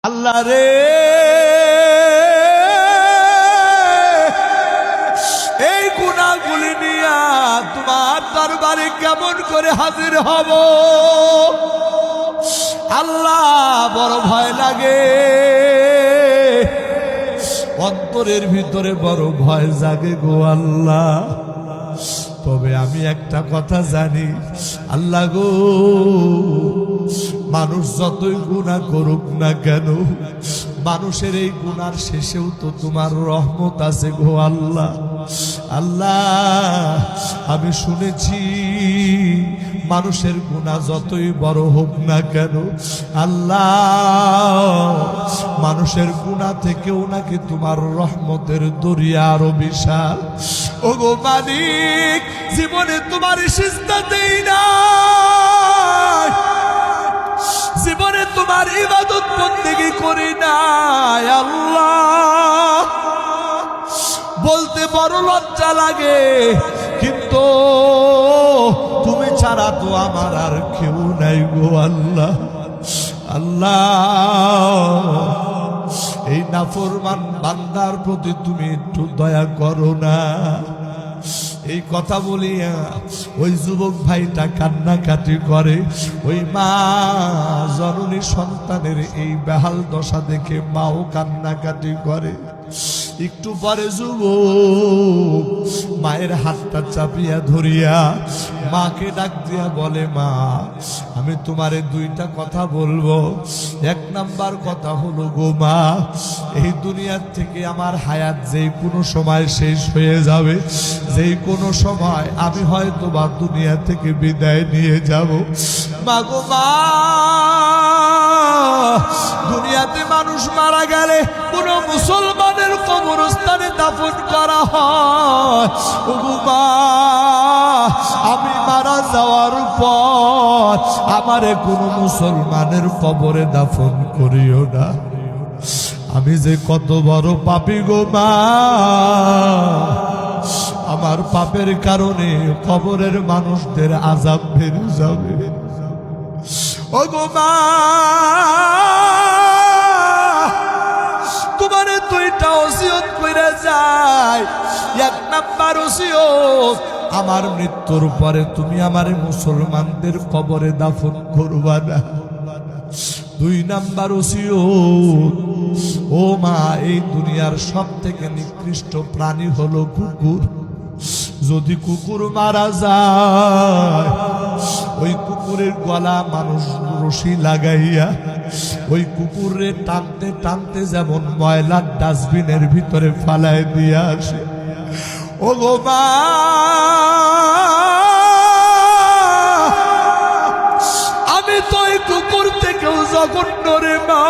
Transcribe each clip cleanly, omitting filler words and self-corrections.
আল্লাহ রে, এই গুনাহগুলি নিয়া তোমার দরবারে কেমন করে হাজির হব আল্লাহ, বড় ভয় লাগে। অন্তরের ভিতরে বড় ভয় জাগে গো আল্লাহ। তবে আমি একটা কথা জানি আল্লাহ গো, মানুষ যতই গুনাহ করুক না কেন, মানুষের এই গুনার শেষেও তো তোমার রহমত আছে গো আল্লাহ। আল্লাহ আমি শুনেছি মানুষের গুনাহ যতই বড় হোক না কেন আল্লাহ, মানুষের গুনাহ থেকেও নাকি তোমার রহমতের দরিয়া আরো বিশাল। ও গো মালিক, জীবনে তোমার সিজদা দেই না, জীবনে তোমার ইবাদত বন্দেগী করি নাই আল্লাহ। বলতে বড় লজ্জা লাগে, কিন্তু তুমি ছাড়া তো আমার আর কেউ নাই গো আল্লাহ। আল্লাহ এই নাফরমান বান্দার প্রতি তুমি একটু দয়া করো না। এই কথা বলিয়া ওই যুবক ভাইটা কান্নাকাটি করে। ওই মা জননী সন্তানের এই বেহাল দশা দেখে মাও কান্নাকাটি করে। একটু পরে যুবক মায়ের হাতটা চাপিয়া ধরিয়া মাকে ডাক দিয়া বলে, মা আমি তোমারে দুইটা কথা বলবো। এক নাম্বার কথা হলো গো মা, এই দুনিয়ার থেকে আমার হায়াত যেই কোনো সময় শেষ হয়ে যাবে, যেই কোনো সময় আমি হয়তো বা দুনিয়া থেকে বিদায় নিয়ে যাব। মা গো মা, দুনিয়াতে মানুষ মারা গেলে কোন মুসলমানের কবরস্থানে দাফন করা হয়। ও মা, আমি মারা যাওয়ার পর আমারে কোন মুসলমানের কবরে দাফন করিও না। আমি যে কত বড় পাপী গো মা, আমার পাপের কারণে কবরের মানুষদের আযাব বেড়ে যাবে। ও গো মা, তোমারে দুইটা ওসিয়ত কইরা যায়। এক নাম্বার ওসিয়ত, আমার মৃত্যুর পরে তুমি আমারে মুসলমানদের কবরে দাফন করবা না। দুই নাম্বার ওসিয়ত, ও মা, এই দুনিয়ার সব থেকে নিকৃষ্ট প্রাণী হলো কুকুর। যদি কুকুর মারা যায়, ওই কুকুরের গলা মানুষ রশি লাগাইয়া ওই কুকুরে টানতে টানতে যেমন ময়লার ডাস্টবিনের ভিতরে ফালায় দিয়ে আসে। ও গো মা, আমি তো ওই কুকুর থেকেও জঘন্য রে মা,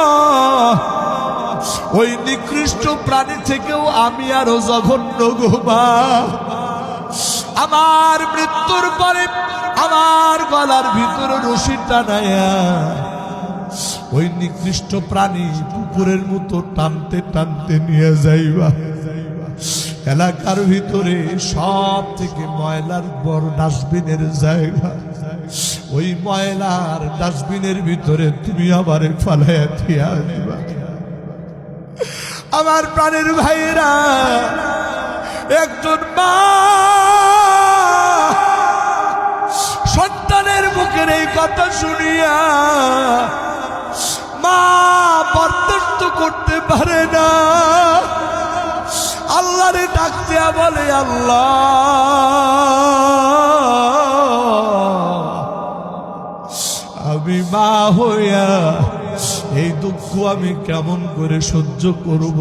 ওই নিকৃষ্ট প্রাণী থেকেও আমি আরো জঘন্য গো মা। আমার মৃত্যুর পরে আমার গলার ভিতরে রশি টানায়া ওই নিকৃষ্ট প্রাণী কুকুরের মতো টানতে টানতে নিয়ে যাইবা। এলাকার ভিতরে সব থেকে ময়লার বড় ডাস্টবিনের জায়গা, ওই ময়লার ডাস্টবিনের ভিতরে তুমি আমারে ফালাইয়া দিয়া দিবা। আমার প্রাণের ভাইরা, একজন মা সন্তানের মুখের এই কথা শুনিয়া মা বরদাস্ত করতে পারে না, আল্লাহরে ডাক দিয়া বলে, আল্লাহ আমি মা হইয়া এই দুঃখ আমি কেমন করে সহ্য করব।